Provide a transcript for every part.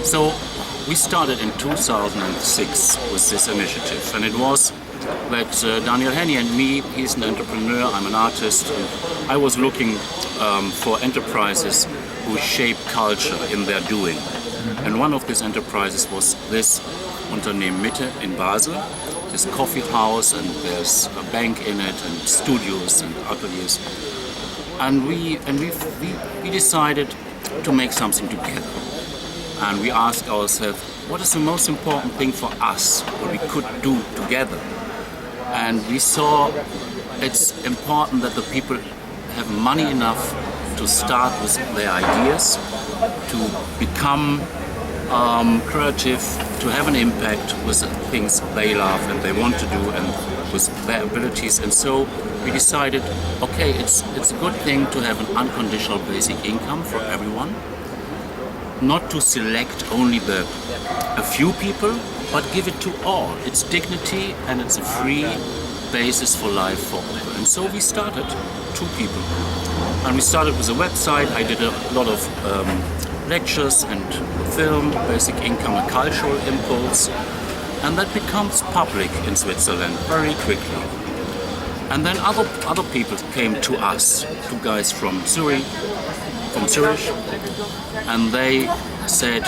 So we started in 2006 with this initiative, and it was that Daniel Henny and me, he's an entrepreneur, I'm an artist, and I was looking for enterprises who shape culture in their doing. And one of these enterprises was this Unternehmen Mitte in Basel, this coffee house, and there's a bank in it, and studios and ateliers. And we decided to make something together. And we asked ourselves, what is the most important thing for us, what we could do together? And we saw it's important that the people have money enough to start with their ideas, to become creative, to have an impact with the things they love and they want to do and with their abilities. And so we decided, okay, it's a good thing to have an unconditional basic income for everyone, not to select only a few people, but give it to all. It's dignity and it's a free basis for life for all. And so we started, 2 people. And we started with a website. I did a lot of lectures and film, basic income, a cultural impulse. And that becomes public in Switzerland very quickly. And then other people came to us, 2 guys from Zurich, and they said,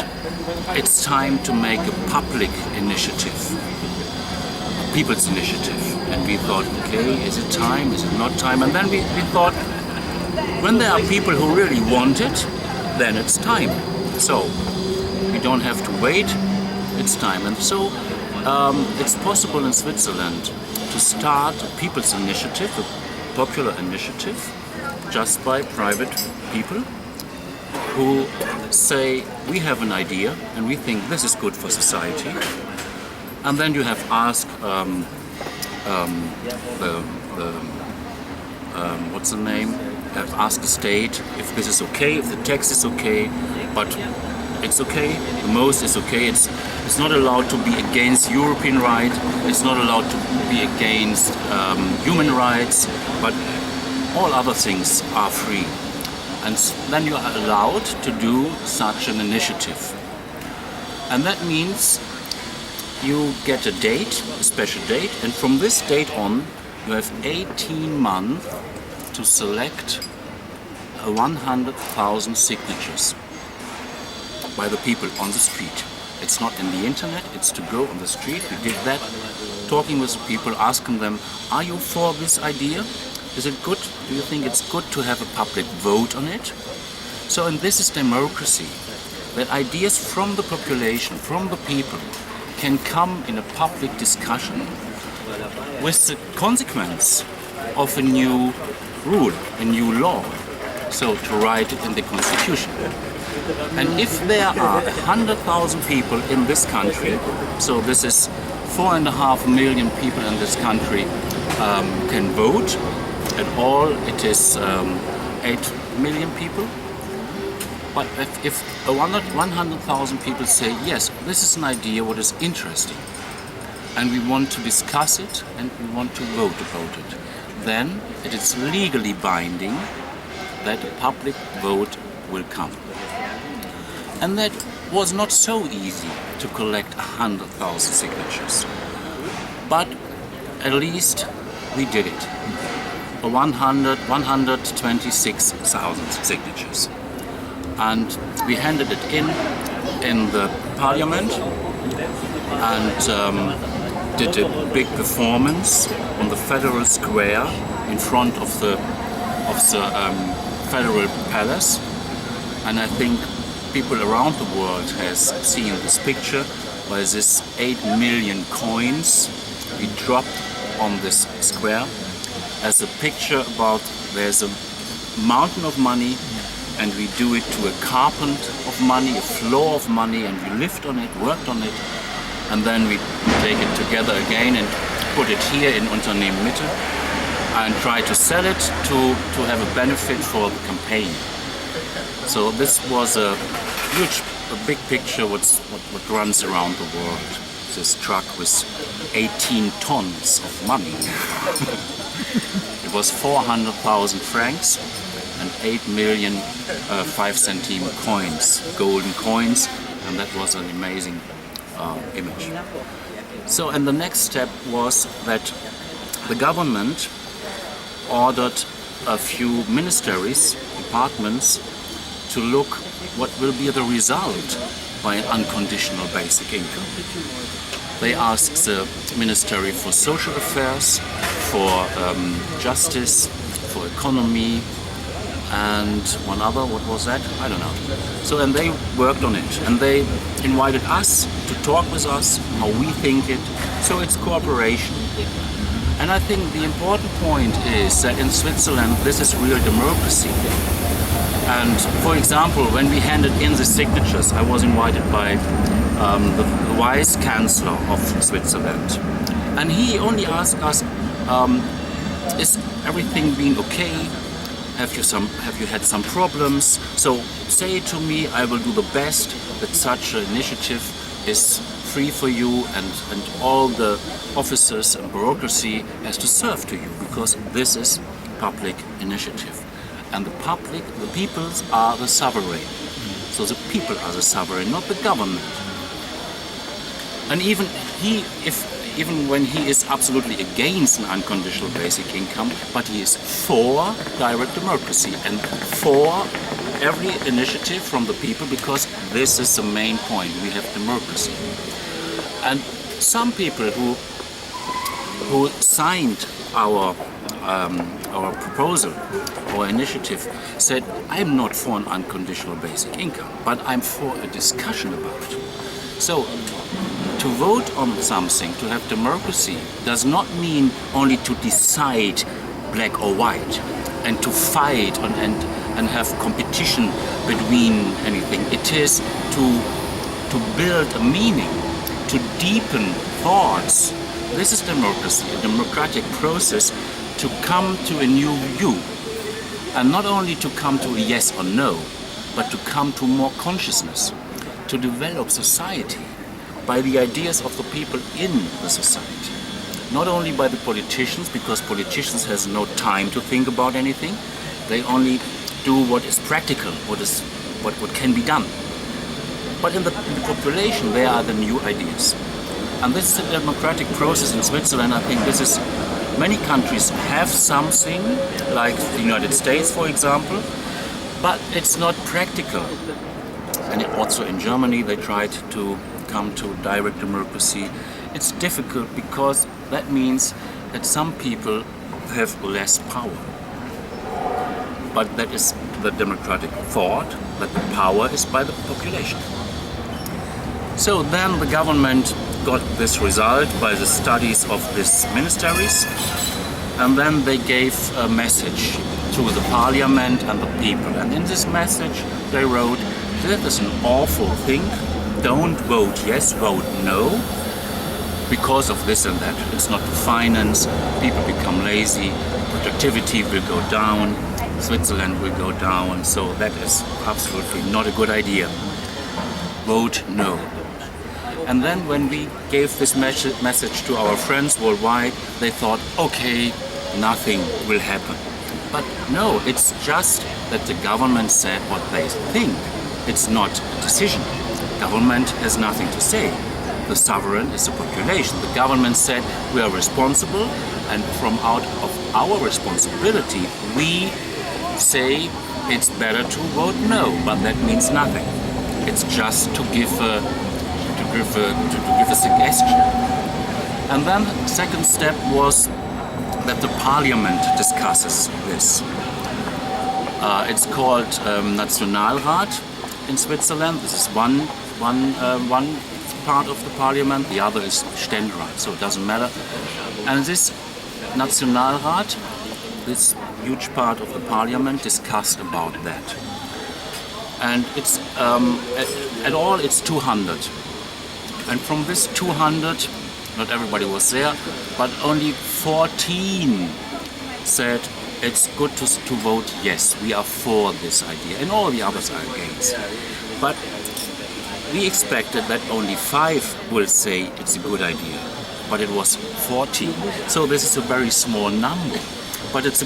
it's time to make a public initiative, a people's initiative. And we thought, okay, is it time, is it not time? And then we thought, when there are people who really want it, then it's time. So we don't have to wait, it's time. And so it's possible in Switzerland to start a people's initiative, a popular initiative, just by private people who say, we have an idea and we think this is good for society. And then you have asked what's the name? Have asked the state if this is okay, if the tax is okay, but it's okay, the most is okay. It's not allowed to be against European rights, it's not allowed to be against human rights, but all other things are free. And then you are allowed to do such an initiative. And that means you get a date, a special date, and from this date on you have 18 months to select 100,000 signatures by the people on the street. It's not in the internet, it's to go on the street. We did that, talking with the people, asking them, are you for this idea? Is it good? Do you think it's good to have a public vote on it? So, and this is democracy, that ideas from the population, from the people, can come in a public discussion with the consequence of a new rule, a new law, so to write it in the constitution. And if there are 100,000 people in this country, so this is 4.5 million people in this country can vote, at all it is 8 million people. But if 100,000 people say, yes, this is an idea what is interesting, and we want to discuss it and we want to vote about it, then it is legally binding that a public vote will come. And that was not so easy to collect 100,000 signatures. But at least we did it. 126,000 signatures. And we handed it in the parliament and did a big performance on the Federal Square in front of the Federal Palace. And I think people around the world has seen this picture where this 8 million coins we dropped on this square as a picture about there's a mountain of money and we do it to a carpet of money, a floor of money, and we lived on it, worked on it, and then we take it together again and put it here in Unternehmen Mitte and try to sell it to have a benefit for the campaign. So this was a big picture what runs around the world. This truck with 18 tons of money. It was 400,000 francs and 8 million 5 centime coins, golden coins, and that was an amazing image. So, and the next step was that the government ordered a few ministries, departments, to look what will be the result by an unconditional basic income. They asked the Ministry for Social Affairs, for Justice, for Economy, and one other, what was that? I don't know. So, and they worked on it, and they invited us to talk with us, how we think it. So it's cooperation. And I think the important point is that in Switzerland, this is real democracy. And for example, when we handed in the signatures, I was invited by the Vice Chancellor of Switzerland. And he only asked us, is everything been okay? Have you had some problems? So say to me, I will do the best that such an initiative is free for you, and all the officers and bureaucracy has to serve to you, because this is public initiative. And the peoples are the sovereign. So the people are the sovereign, not the government. And even when he is absolutely against an unconditional basic income, but he is for direct democracy and for every initiative from the people, because this is the main point. We have democracy. And some people who signed our proposal, our initiative, said, I'm not for an unconditional basic income, but I'm for a discussion about it. So, to vote on something, to have democracy, does not mean only to decide black or white and to fight and have competition between anything. It is to build a meaning, to deepen thoughts. This is democracy, a democratic process to come to a new view. And not only to come to a yes or no, but to come to more consciousness, to develop society by the ideas of the people in the society. Not only by the politicians, because politicians has no time to think about anything. They only do what is practical, what can be done. But in the population, there are the new ideas. And this is a democratic process in Switzerland. I think this is, many countries have something, like the United States, for example, but it's not practical. And also in Germany, they tried to come to direct democracy. It's difficult because that means that some people have less power. But that is the democratic thought, that the power is by the population. So then the government got this result by the studies of these ministries, and then they gave a message to the parliament and the people. And in this message they wrote, that is an awful thing, don't vote yes, vote no, because of this and that. It's not to finance, people become lazy, productivity will go down, Switzerland will go down, so that is absolutely not a good idea. Vote no. And then when we gave this message to our friends worldwide, they thought, okay, nothing will happen. But no, it's just that the government said what they think. It's not a decision. Government has nothing to say. The sovereign is the population. The government said we are responsible, and from out of our responsibility, we say it's better to vote no, but that means nothing. It's just to give a suggestion. And then the second step was that the parliament discusses this. It's called Nationalrat in Switzerland. This is one part of the parliament, the other is Ständerat, so it doesn't matter. And this Nationalrat, this huge part of the parliament, discussed about that. And it's at all it's 200. And from this 200, not everybody was there, but only 14 said it's good to vote yes, we are for this idea, and all the others are against. But we expected that only 5 will say it's a good idea, but it was 14. So this is a very small number, but it's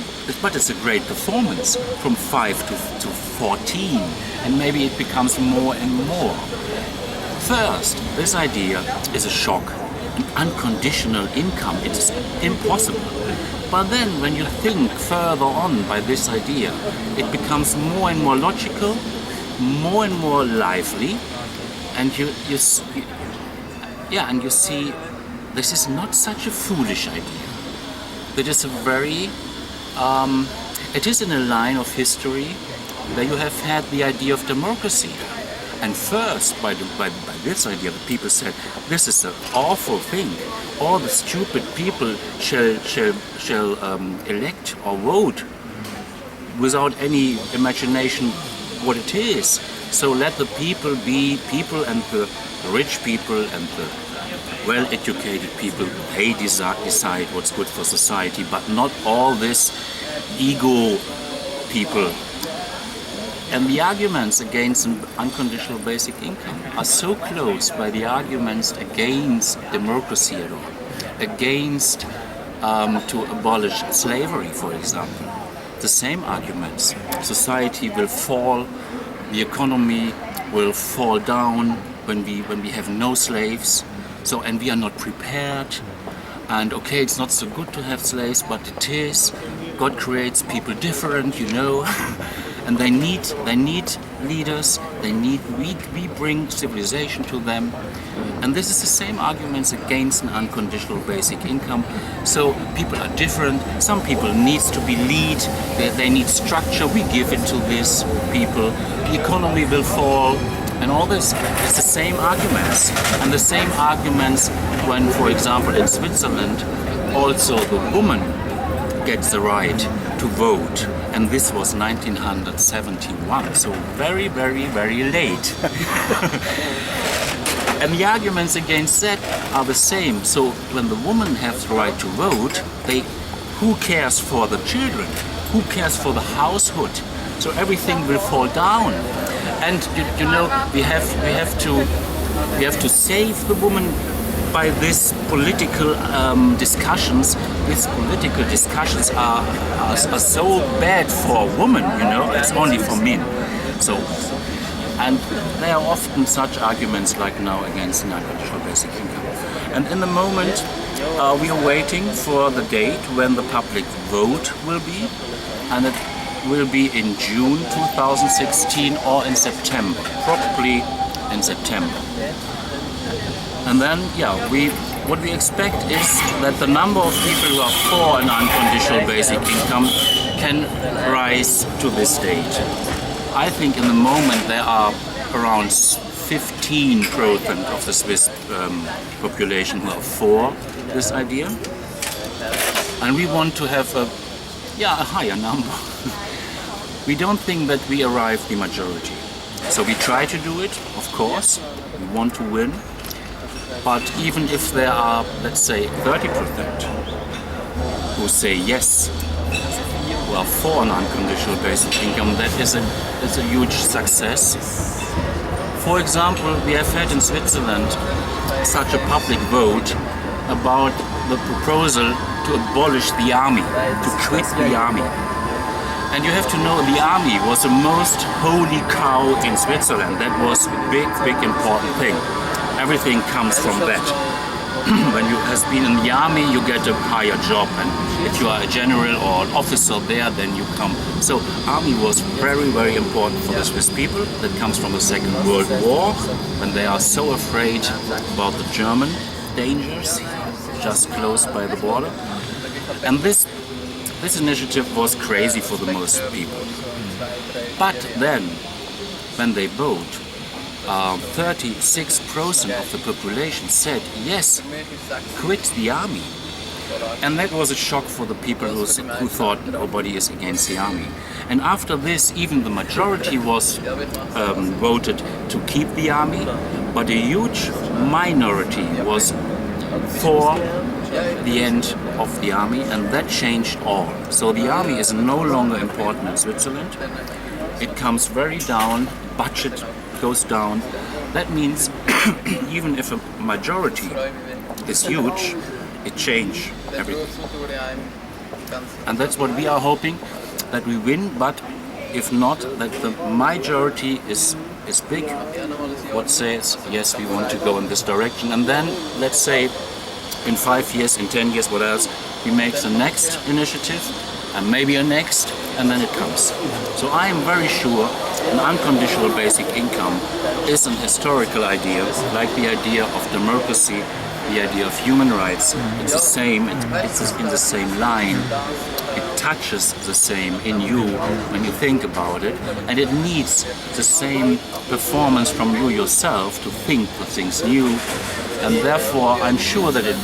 a great performance from 5 to 14, and maybe it becomes more and more. First, this idea is a shock. An unconditional income, it is impossible. But then when you think further on by this idea, it becomes more and more logical, more and more lively, and you see this is not such a foolish idea. It is a very, it is in a line of history where you have had the idea of democracy. And first, by this idea, the people said, this is an awful thing. All the stupid people shall elect or vote without any imagination what it is. So let the people be people, and the rich people and the well-educated people, they decide what's good for society, but not all this ego people. And the arguments against an unconditional basic income are so close by the arguments against democracy at all, against to abolish slavery, for example. The same arguments. Society will fall, the economy will fall down when we have no slaves. So, and we are not prepared. And okay, it's not so good to have slaves, but it is. God creates people different, you know. And they need leaders, we bring civilization to them. And this is the same arguments against an unconditional basic income. So people are different, some people needs to be lead, they need structure, we give it to these people, the economy will fall, and all this is the same arguments. And the same arguments when, for example, in Switzerland, also the woman gets the right to vote, and this was 1971, so very, very, very late. And the arguments against that are the same. So when the woman has the right to vote, who cares for the children? Who cares for the household? So everything will fall down. And you know, we have to save the woman by these political discussions. These political discussions are so bad for women, you know, it's only for men. So, and there are often such arguments like now against an unconditional basic income. And in the moment, we are waiting for the date when the public vote will be, and it will be in June 2016 or in September, probably in September. And then, what we expect is that the number of people who are for an unconditional basic income can rise to this date. I think in the moment there are around 15% of the Swiss population who are for this idea. And we want to have a higher number. We don't think that we arrive the majority. So we try to do it, of course. We want to win. But even if there are, let's say, 30% who say yes, who are for an unconditional basic income, that is a huge success. For example, we have had in Switzerland such a public vote about the proposal to abolish the army, to quit the army. And you have to know the army was the most holy cow in Switzerland. That was a big, big important thing. Everything comes from that. When you have been in the army, you get a higher job, and if you are a general or an officer there, then you come. So army was very, very important for the Swiss people. That comes from the Second World War, when they are so afraid about the German dangers just close by the border. And this initiative was crazy for the most people. But then, when they vote, 36% of the population said yes, quit the army. And that was a shock for the people who thought nobody is against the army. And after this, even the majority was voted to keep the army, but a huge minority was for the end of the army, and that changed all. So the army is no longer important in Switzerland. It comes very down, budget goes down. That means even if a majority is huge, it changes everything. And that's what we are hoping, that we win, but if not, that the majority is big, what says, yes, we want to go in this direction. And then, let's say, in 5 years, in 10 years, what else, we make the next initiative, and maybe a next, and then it comes. So I am very sure an unconditional basic income is an historical idea, like the idea of democracy, the idea of human rights. It's the same, it's in the same line. It touches the same in you when you think about it, and it needs the same performance from you yourself to think the things new. And therefore, I'm sure that it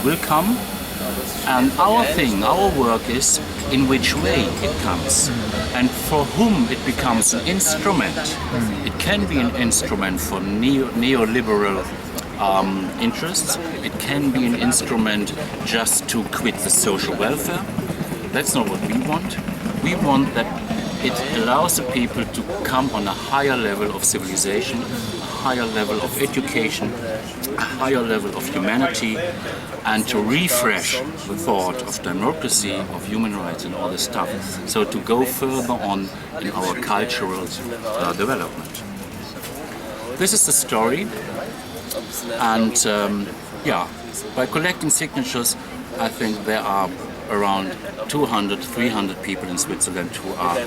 will come. And our thing, our work is in which way it comes and for whom it becomes an instrument. It can be an instrument for neoliberal interests. It can be an instrument just to quit the social welfare. That's not what we want. We want that it allows the people to come on a higher level of civilization, a higher level of education, a higher level of humanity, and to refresh the thought of democracy, of human rights and all this stuff. So to go further on in our cultural development. This is the story, and by collecting signatures, I think there are around 200, 300 people in Switzerland who are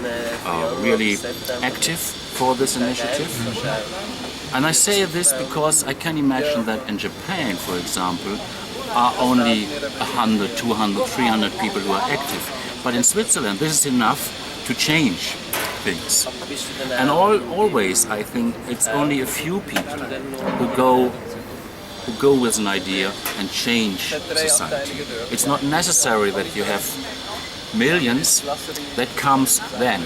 really active for this initiative. And I say this because I can imagine that in Japan, for example, are only 100, 200, 300 people who are active. But in Switzerland, this is enough to change things. And always, I think, it's only a few people who go with an idea and change society. It's not necessary that you have millions. That comes then.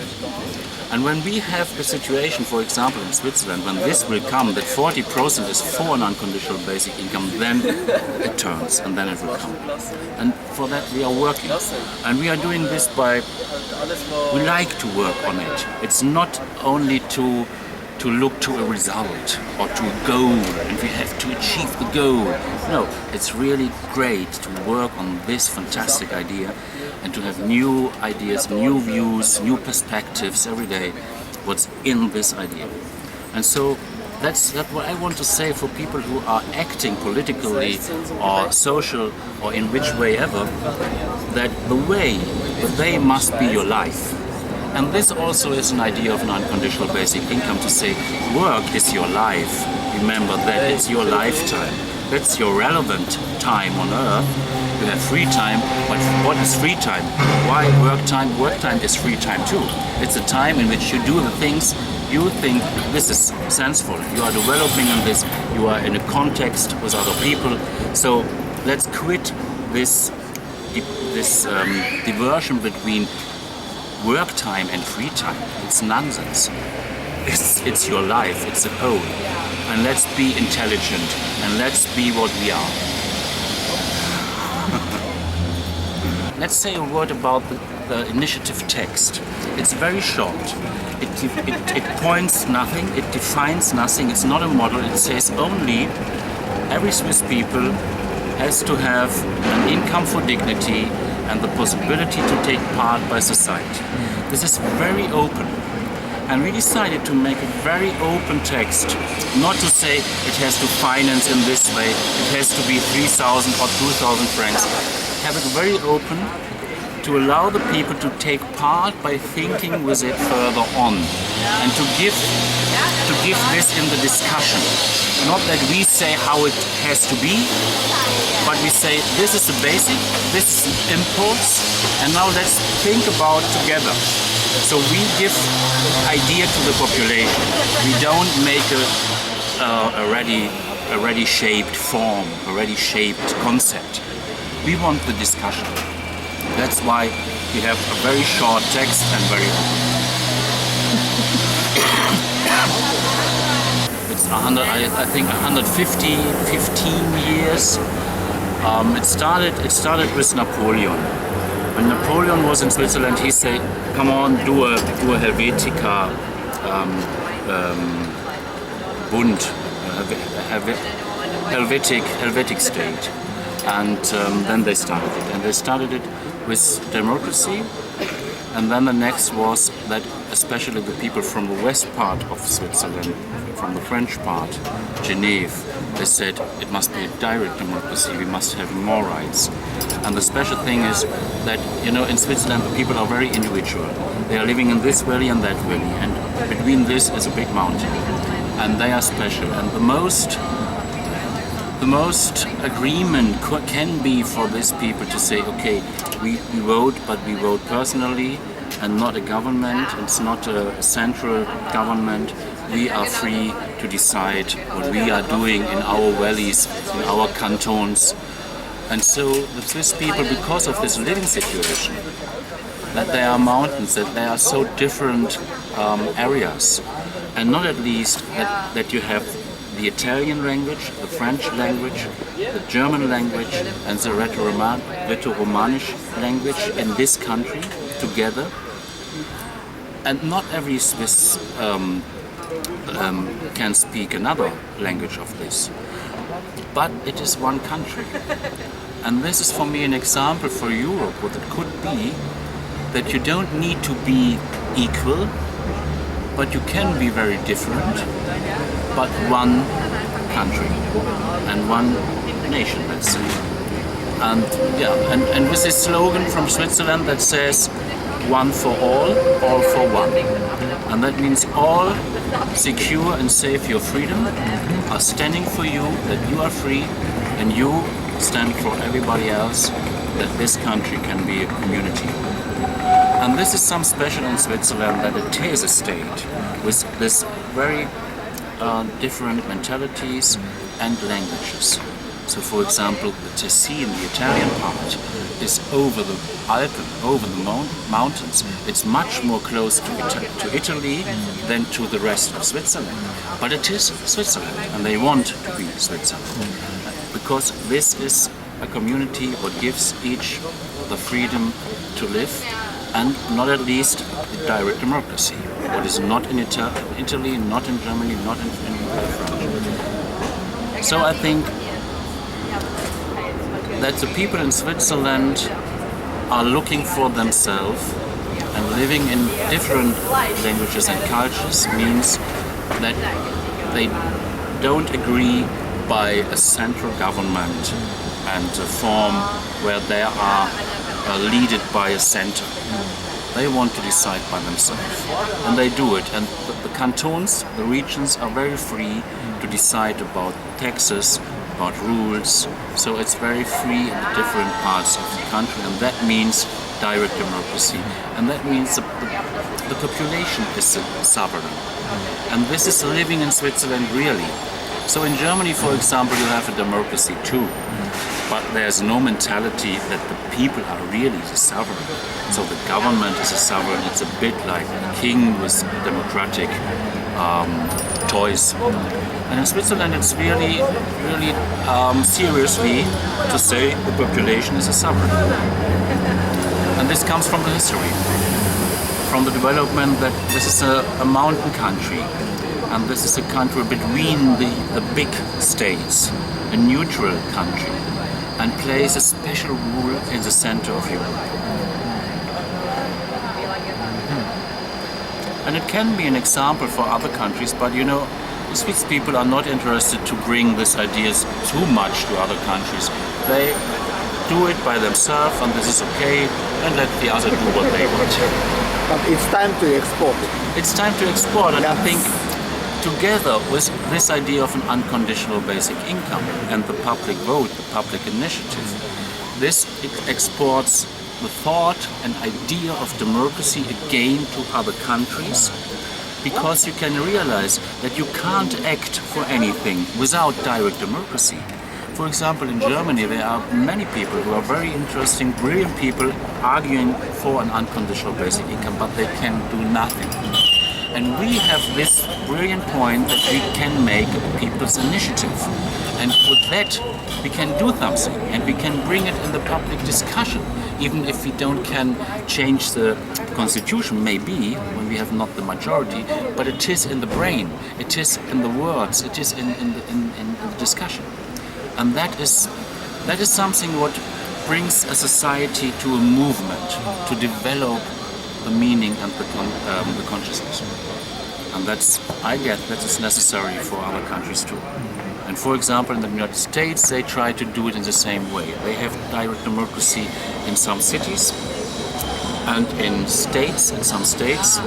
And when we have the situation, for example, in Switzerland, when this will come, that 40% is for an unconditional basic income, then it turns and then it will come. And for that we are working. And we are doing this we like to work on it. It's not only to look to a result or to a goal and we have to achieve the goal. No, it's really great to work on this fantastic idea and to have new ideas, new views, new perspectives every day, what's in this idea. And so that's what I want to say for people who are acting politically or social or in which way ever, that the way must be your life. And this also is an idea of an unconditional basic income, to say work is your life. Remember that it's your lifetime. That's your relevant time on earth. You have free time, but what is free time? Why work time? Work time is free time too. It's a time in which you do the things you think this is sensible. You are developing in this, you are in a context with other people. So let's quit this diversion between work time and free time. It's nonsense. It's your life, it's a whole. And let's be intelligent and let's be what we are. Let's say a word about the initiative text. It's very short. It points nothing, it defines nothing, it's not a model. It says only every Swiss people has to have an income for dignity and the possibility to take part by society. This is very open. And we decided to make a very open text, not to say it has to finance in this way, it has to be 3,000 or 2,000 francs. Have it very open to allow the people to take part by thinking with it further on and to give this in the discussion. Not that we say how it has to be, but we say this is the basic, this is the impulse, and now let's think about together. So we give idea to the population. We don't make a ready shaped form, a ready shaped concept. We want the discussion. That's why we have a very short text and very open. It's I think 15 years. It started with Napoleon. When Napoleon was in Switzerland, he said, "Come on, do a Helvetica Bund, Helvetic state." And then they started it. And they started it with democracy, And then the next was that especially the people from the west part of Switzerland, from the French part, Geneva, they said it must be a direct democracy, we must have more rights. And the special thing is that, you know, in Switzerland the people are very individual. They are living in this valley and that valley, and between this is a big mountain. And they are special. And the most agreement can be for these people to say, okay, we vote, but we vote personally and not a government. It's not a central government. We are free to decide what we are doing in our valleys, in our cantons. And so the Swiss people, because of this living situation, that there are mountains, that there are so different areas, and not at least that you have the Italian language, the French language, the German language, and the Rätoromanisch language in this country together. And not every Swiss can speak another language of this. But it is one country. And this is for me an example for Europe, what it could be, that you don't need to be equal, but you can be very different, but one country and one nation, let's say. And yeah, and with this slogan from Switzerland that says one for all for one. And that means all secure and safe your freedom are standing for you, that you are free, and you stand for everybody else, that this country can be a community. And this is some special in Switzerland, that it is a state with this very different mentalities and languages. So for example, the Tessin, the Italian part, is over the Alps, over the mountains. It's much more close to Italy than to the rest of Switzerland. But it is Switzerland, and they want to be Switzerland. Because this is a community what gives each the freedom to live, and not at least the direct democracy, what is not in Italy, not in Germany, not in France. So I think that the people in Switzerland are looking for themselves, and living in different languages and cultures means that they don't agree by a central government and a form where they are led by a center. They want to decide by themselves, and they do it. And the cantons, the regions, are very free to decide about taxes, about rules. So it's very free in the different parts of the country, and that means direct democracy. And that means the population is sovereign. And this is living in Switzerland really. So in Germany, for example, you have a democracy too. But there's no mentality that the people are really the sovereign. So the government is a sovereign. It's a bit like a king with democratic toys. And in Switzerland, it's really seriously to say the population is a sovereign. And this comes from the history, from the development that this is a mountain country. And this is a country between the big states, a neutral country, and plays a special role in the center of Europe. And it can be an example for other countries, but you know, the Swiss people are not interested to bring these ideas too much to other countries. They do it by themselves, and this is okay, and let the other do what they want. But it's time to export. It's time to export, and I think together with this idea of an unconditional basic income and the public vote, the public initiative, this exports the thought and idea of democracy again to other countries, because you can realize that you can't act for anything without direct democracy. For example, in Germany there are many people who are very interesting, brilliant people arguing for an unconditional basic income, but they can do nothing. And we have this brilliant point that we can make a people's initiative. And with that, we can do something, and we can bring it in the public discussion, even if we can change the constitution, maybe, when we have not the majority, but it is in the brain, it is in the words, it is in the discussion. And that is something what brings a society to a movement, to develop the the meaning and the consciousness. And I get that is necessary for other countries too. And for example, in the United States, they try to do it in the same way. They have direct democracy in some cities and in some states.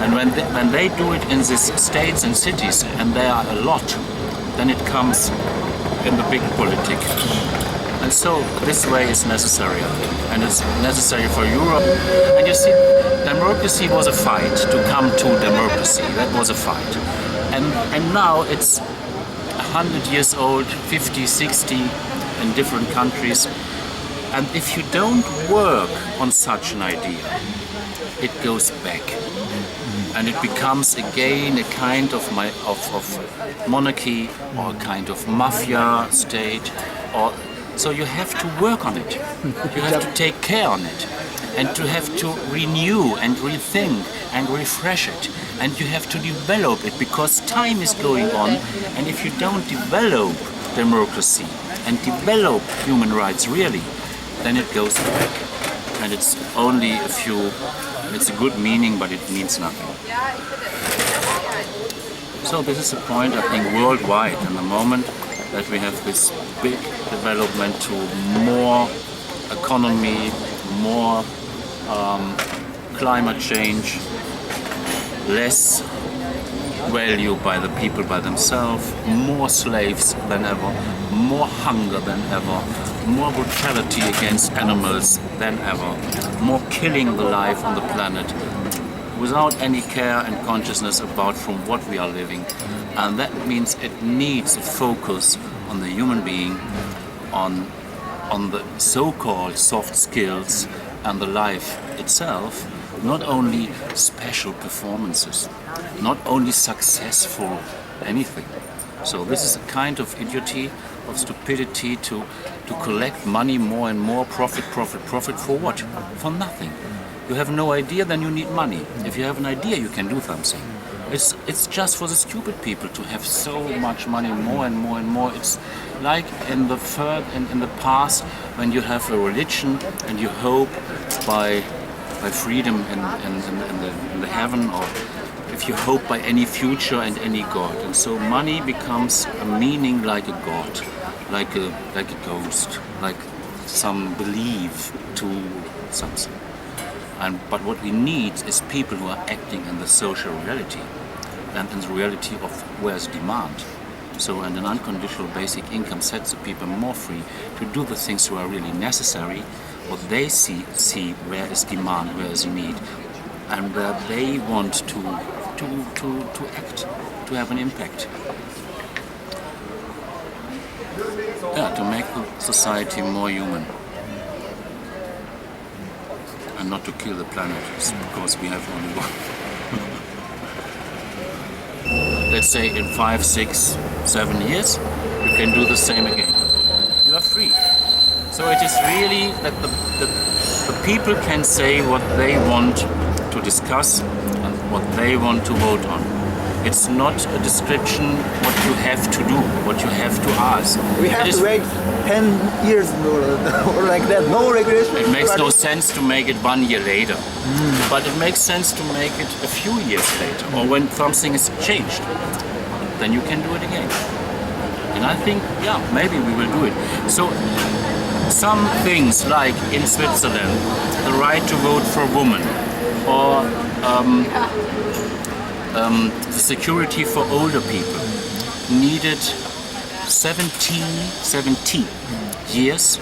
And when they do it in these states and cities, and there are a lot, then it comes in the big politic. And so this way is necessary, I think, and it's necessary for Europe. And you see, democracy was a fight to come to democracy. That was a fight. And now it's 100 years old, 50, 60 in different countries. And if you don't work on such an idea, it goes back. And it becomes again a kind of monarchy or a kind of mafia state. So you have to work on it. You have to take care on it. And to have to renew and rethink and refresh it. And you have to develop it because time is going on. And if you don't develop democracy and develop human rights really, then it goes back. And it's only it's a good meaning, but it means nothing. So this is a point, I think, worldwide in the moment that we have this big development to more economy, more climate change, less value by the people by themselves, more slaves than ever, more hunger than ever, more brutality against animals than ever, more killing the life on the planet without any care and consciousness about from what we are living. And that means it needs a focus on the human being, on the so-called soft skills and the life itself, not only special performances, not only successful anything. So this is a kind of idiocy, of stupidity to collect money more and more, profit for what? For nothing. You have no idea, then you need money. If you have an idea, you can do something. It's just for the stupid people to have so much money, more and more and more. It's like in the past when you have a religion and you hope by freedom in the heaven, or if you hope by any future and any god. And so money becomes a meaning like a god, like a ghost, like some belief to something. But what we need is people who are acting in the social reality and in the reality of where's demand. So and an unconditional basic income sets the people more free to do the things who are really necessary, what they see where is demand, where is need, and where they want to act, to have an impact. Yeah, to make the society more human. And not to kill the planet, because we have only one. Let's say in 5, 6, 7 years, you can do the same again. You are free. So it is really that the people can say what they want to discuss and what they want to vote on. It's not a description what you have to do, what you have to ask. We have to wait 10 years or like that, no regulation. It makes no sense to make it 1 year later, but it makes sense to make it a few years later, or when something is changed, then you can do it again. And I think, yeah, maybe we will do it. So some things like in Switzerland, the right to vote for women, or security for older people needed 70 years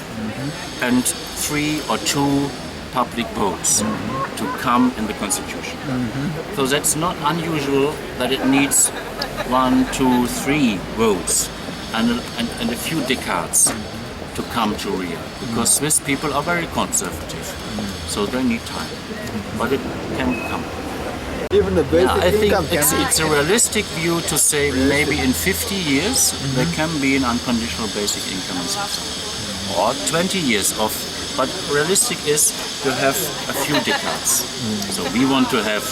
and 3 or 2 public votes to come in the constitution. So that's not unusual that it needs 1, 2, 3 votes and a few decades to come to real, because Swiss people are very conservative, so they need time, but it can come. Even the basic I think income it's a realistic view to say maybe in 50 years there can be an unconditional basic income in Switzerland, or 20 years of. But realistic is to have a few decades. So we want to have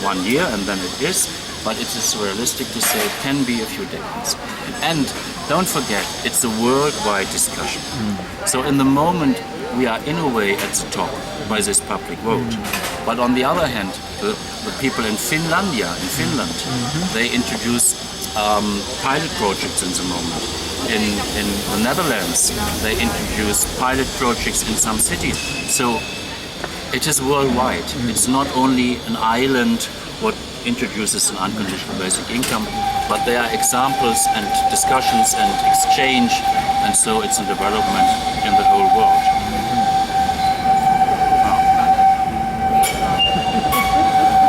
1 year and then it is, but it is realistic to say it can be a few decades. And don't forget, it's a worldwide discussion. So in the moment we are in a way at the top, by this public vote. But on the other hand, the people in Finlandia, in Finland, they introduce pilot projects in the moment. In the Netherlands, they introduce pilot projects in some cities. So it is worldwide. It's not only an island what introduces an unconditional basic income, but there are examples and discussions and exchange, and so it's a development in the whole world.